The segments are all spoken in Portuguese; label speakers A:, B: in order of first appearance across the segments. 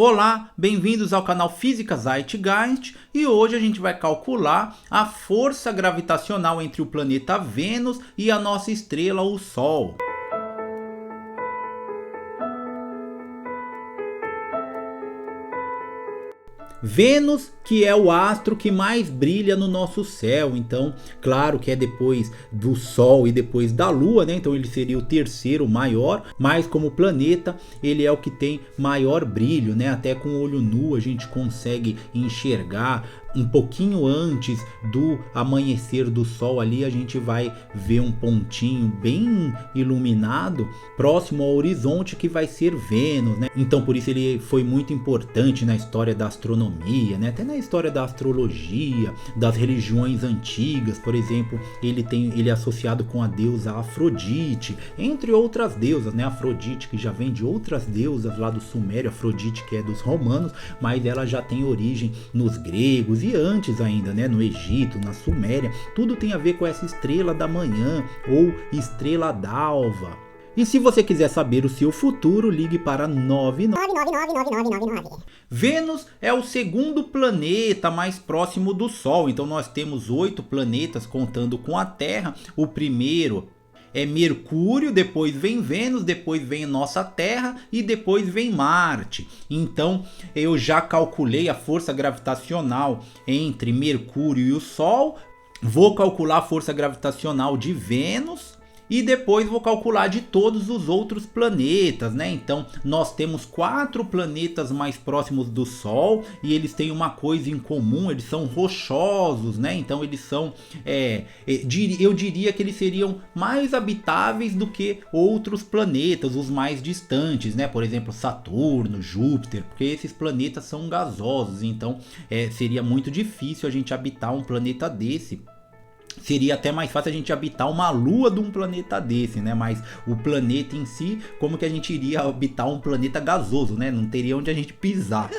A: Olá, bem-vindos ao canal Física Zeitgeist e hoje a gente vai calcular a força gravitacional entre o planeta Vênus e a nossa estrela, o Sol. Vênus, que é o astro que mais brilha no nosso céu, então claro que é depois do Sol e depois da Lua, né? Então ele seria o terceiro maior, mas como planeta ele é o que tem maior brilho, né? Até com o olho nu a gente consegue enxergar. Um pouquinho antes do amanhecer do Sol ali a gente vai ver um pontinho bem iluminado próximo ao horizonte que vai ser Vênus, né? Então por isso ele foi muito importante na história da astronomia, né? Até na história da astrologia, das religiões antigas, por exemplo, ele é associado com a deusa Afrodite, entre outras deusas, né? Afrodite que já vem de outras deusas lá do Sumério, Afrodite que é dos romanos, mas ela já tem origem nos gregos e antes ainda, né, no Egito, na Suméria. Tudo tem a ver com essa estrela da manhã ou estrela d'alva. E se você quiser saber o seu futuro, ligue para 99999. Vênus é o segundo planeta mais próximo do Sol, então nós temos 8 planetas contando com a Terra. O primeiro é Mercúrio, depois vem Vênus, depois vem nossa Terra e depois vem Marte. Então eu já calculei a força gravitacional entre Mercúrio e o Sol, vou calcular a força gravitacional de Vênus e depois vou calcular de todos os outros planetas, né? Então nós temos 4 planetas mais próximos do Sol e eles têm uma coisa em comum, eles são rochosos, né? Então eles são, eu diria que eles seriam mais habitáveis do que outros planetas, os mais distantes, né? Por exemplo, Saturno, Júpiter, porque esses planetas são gasosos, então seria muito difícil a gente habitar um planeta desse. Seria até mais fácil a gente habitar uma lua de um planeta desse, né? Mas o planeta em si, como que a gente iria habitar um planeta gasoso, né? Não teria onde a gente pisar.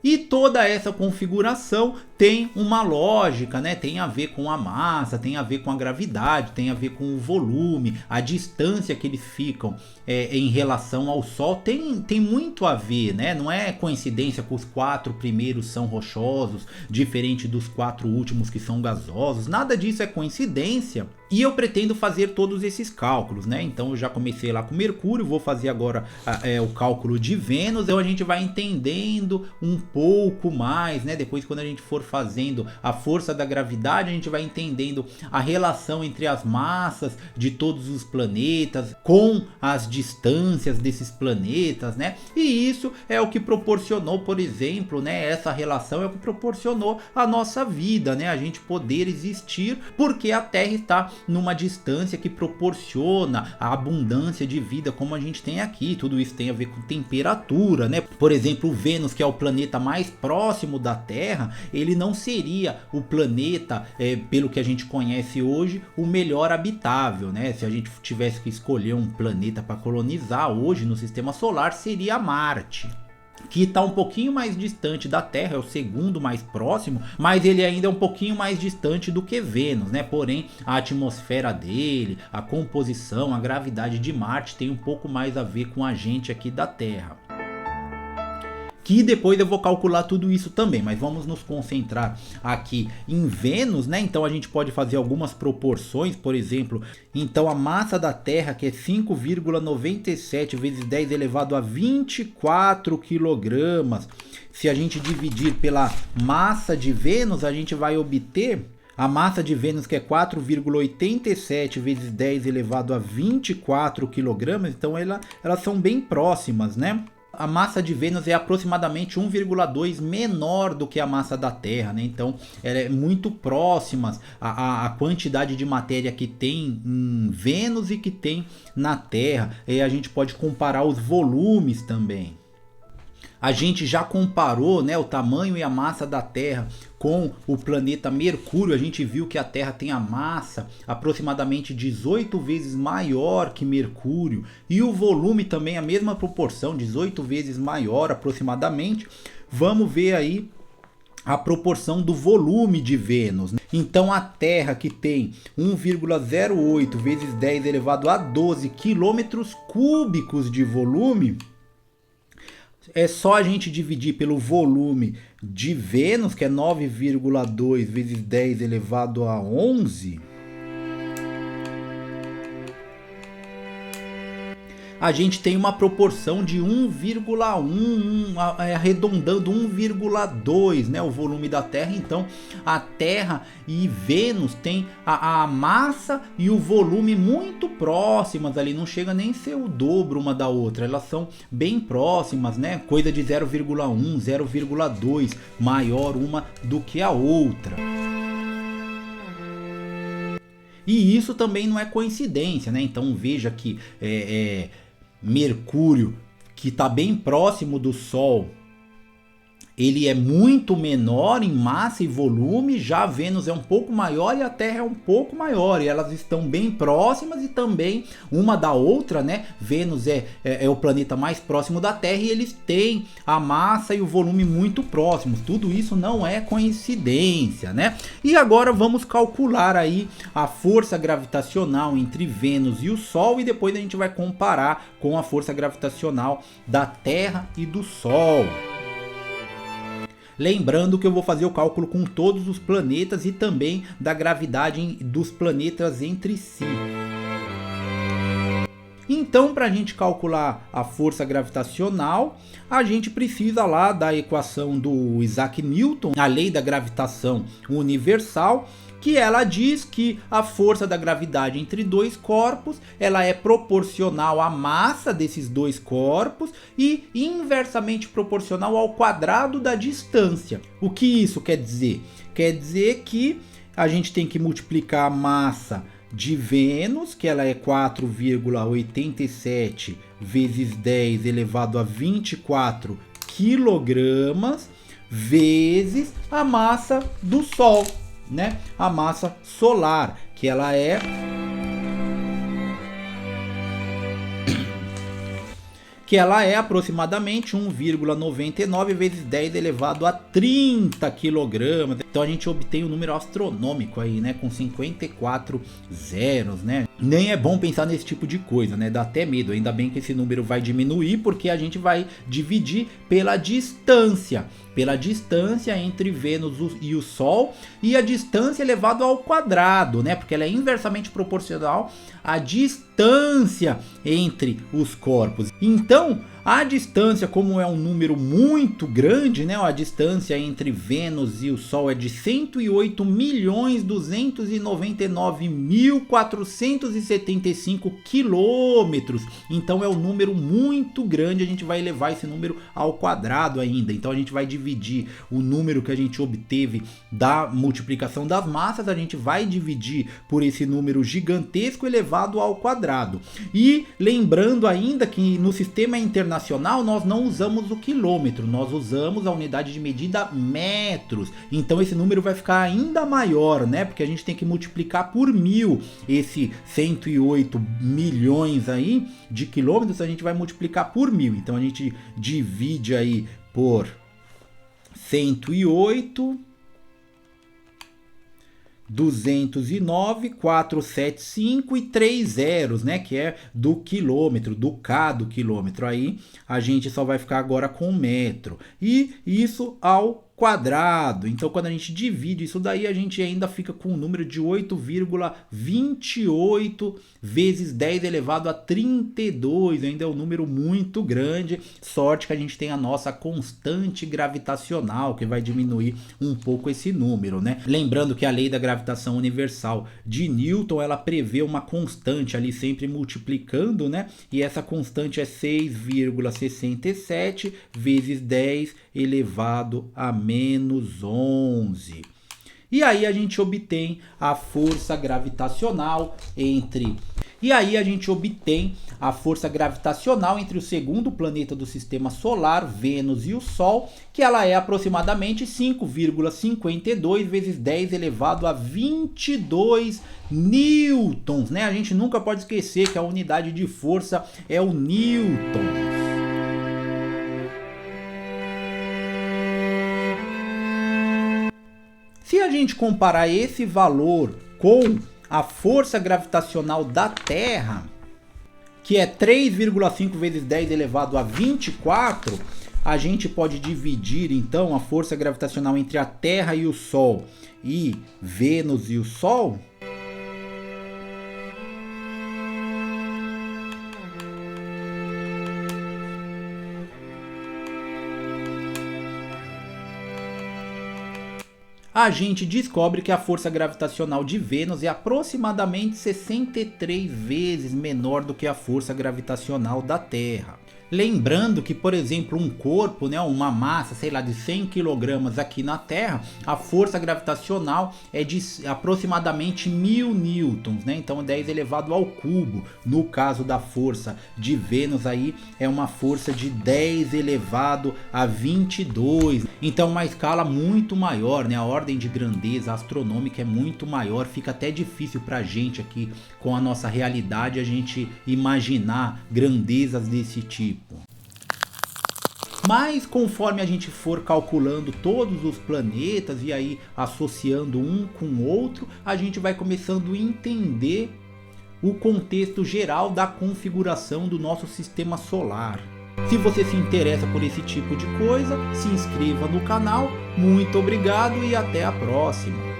A: E toda essa configuração tem uma lógica, né? Tem a ver com a massa, tem a ver com a gravidade, tem a ver com o volume, a distância que eles ficam em relação ao Sol tem muito a ver, né? Não é coincidência que os 4 primeiros são rochosos, diferente dos 4 últimos que são gasosos, nada disso é coincidência. E eu pretendo fazer todos esses cálculos, né? Então eu já comecei lá com Mercúrio, vou fazer agora o cálculo de Vênus, então a gente vai entendendo um pouco mais, né? Depois quando a gente for fazendo a força da gravidade, a gente vai entendendo a relação entre as massas de todos os planetas com as distâncias desses planetas, né? E isso é o que proporcionou, por exemplo, né? Essa relação é o que proporcionou a nossa vida, né? A gente poder existir porque a Terra está numa distância que proporciona a abundância de vida como a gente tem aqui. Tudo isso tem a ver com temperatura, né? Por exemplo, o Vênus, que é o planeta mais próximo da Terra, ele não seria o planeta, pelo que a gente conhece hoje, o melhor habitável, né? Se a gente tivesse que escolher um planeta para colonizar hoje no sistema solar, seria Marte, que está um pouquinho mais distante da Terra, é o segundo mais próximo, mas ele ainda é um pouquinho mais distante do que Vênus, né? Porém, a atmosfera dele, a composição, a gravidade de Marte tem um pouco mais a ver com a gente aqui da Terra. Que depois eu vou calcular tudo isso também, mas vamos nos concentrar aqui em Vênus, né? Então a gente pode fazer algumas proporções, por exemplo, então a massa da Terra, que é 5,97 vezes 10 elevado a 24 quilogramas, se a gente dividir pela massa de Vênus, a gente vai obter a massa de Vênus, que é 4,87 vezes 10 elevado a 24 quilogramas, então elas são bem próximas, né? A massa de Vênus é aproximadamente 1,2 menor do que a massa da Terra, né? Então ela é muito próxima à quantidade de matéria que tem em Vênus e que tem na Terra. E a gente pode comparar os volumes também. A gente já comparou, né, o tamanho e a massa da Terra com o planeta Mercúrio. A gente viu que a Terra tem a massa aproximadamente 18 vezes maior que Mercúrio e o volume também a mesma proporção, 18 vezes maior aproximadamente. Vamos ver aí a proporção do volume de Vênus. Então a Terra, que tem 1,08 vezes 10 elevado a 12 quilômetros cúbicos de volume, é só a gente dividir pelo volume de Vênus, que é 9,2 vezes 10 elevado a 11. A gente tem uma proporção de 1,1, arredondando 1,2, né, o volume da Terra. Então a Terra e Vênus têm a massa e o volume muito próximas ali, não chega nem a ser o dobro uma da outra, elas são bem próximas, né, coisa de 0,1, 0,2 maior uma do que a outra. E isso também não é coincidência, né? Então veja que Mercúrio, que está bem próximo do Sol, ele é muito menor em massa e volume, já Vênus é um pouco maior e a Terra é um pouco maior, e elas estão bem próximas e também uma da outra, né? Vênus é o planeta mais próximo da Terra e eles têm a massa e o volume muito próximos. Tudo isso não é coincidência, né? E agora vamos calcular aí a força gravitacional entre Vênus e o Sol, e depois a gente vai comparar com a força gravitacional da Terra e do Sol. Lembrando que eu vou fazer o cálculo com todos os planetas e também da gravidade dos planetas entre si. Então, para a gente calcular a força gravitacional, a gente precisa lá da equação do Isaac Newton, a lei da gravitação universal, que ela diz que a força da gravidade entre dois corpos, ela é proporcional à massa desses dois corpos e inversamente proporcional ao quadrado da distância. O que isso quer dizer? Quer dizer que a gente tem que multiplicar a massa de Vênus, que ela é 4,87 vezes 10 elevado a 24 quilogramas, vezes a massa do Sol, né? A massa solar, que ela é aproximadamente 1,99 vezes 10 elevado a 30 kg. Então a gente obtém um número astronômico aí, né, com 54 zeros, né? Nem é bom pensar nesse tipo de coisa, né? Dá até medo. Ainda bem que esse número vai diminuir, porque a gente vai dividir pela distância entre Vênus e o Sol, e a distância elevado ao quadrado, né? Porque ela é inversamente proporcional à distância entre os corpos. Então, a distância, como é um número muito grande, né? A distância entre Vênus e o Sol é de 108.299.475 quilômetros. Então é um número muito grande, a gente vai elevar esse número ao quadrado ainda. Então a gente vai dividir o número que a gente obteve da multiplicação das massas, a gente vai dividir por esse número gigantesco elevado ao quadrado. E lembrando ainda que no sistema internacional nós não usamos o quilômetro, nós usamos a unidade de medida metros. Então esse número vai ficar ainda maior, né? Porque a gente tem que multiplicar por 1000 esse 108 milhões aí de quilômetros, a gente vai multiplicar por 1000. Então a gente divide aí por 108, 209, 475 e 3 zeros, né? Que é do quilômetro, do K do quilômetro. Aí a gente só vai ficar agora com metro. E isso ao quadrado. Então quando a gente divide isso daí, a gente ainda fica com um número de 8,28 vezes 10 elevado a 32. Ainda é um número muito grande. Sorte que a gente tem a nossa constante gravitacional, que vai diminuir um pouco esse número, né? Lembrando que a lei da gravitação universal de Newton, ela prevê uma constante ali sempre multiplicando, né? E essa constante é 6,67 vezes 10 elevado a menos 11. E aí a gente obtém a força gravitacional entre o segundo planeta do sistema solar, Vênus, e o Sol, que ela é aproximadamente 5,52 vezes 10 elevado a 22 newtons, né? A gente nunca pode esquecer que a unidade de força é o newton. gente comparar esse valor com a força gravitacional da Terra, que é 3,5 vezes 10 elevado a 24, a gente pode dividir então a força gravitacional entre a Terra e o Sol e Vênus e o Sol. A gente descobre que a força gravitacional de Vênus é aproximadamente 63 vezes menor do que a força gravitacional da Terra. Lembrando que, por exemplo, um corpo, né, uma massa, sei lá, de 100 kg aqui na Terra, a força gravitacional é de aproximadamente 1000 newtons, né? Então 10 elevado ao cubo. No caso da força de Vênus aí é uma força de 10 elevado a 22. Então uma escala muito maior, né? A ordem de grandeza astronômica é muito maior. Fica até difícil pra gente aqui com a nossa realidade a gente imaginar grandezas desse tipo. Mas conforme a gente for calculando todos os planetas e aí associando um com o outro, a gente vai começando a entender o contexto geral da configuração do nosso sistema solar. Se você se interessa por esse tipo de coisa, se inscreva no canal. Muito obrigado e até a próxima.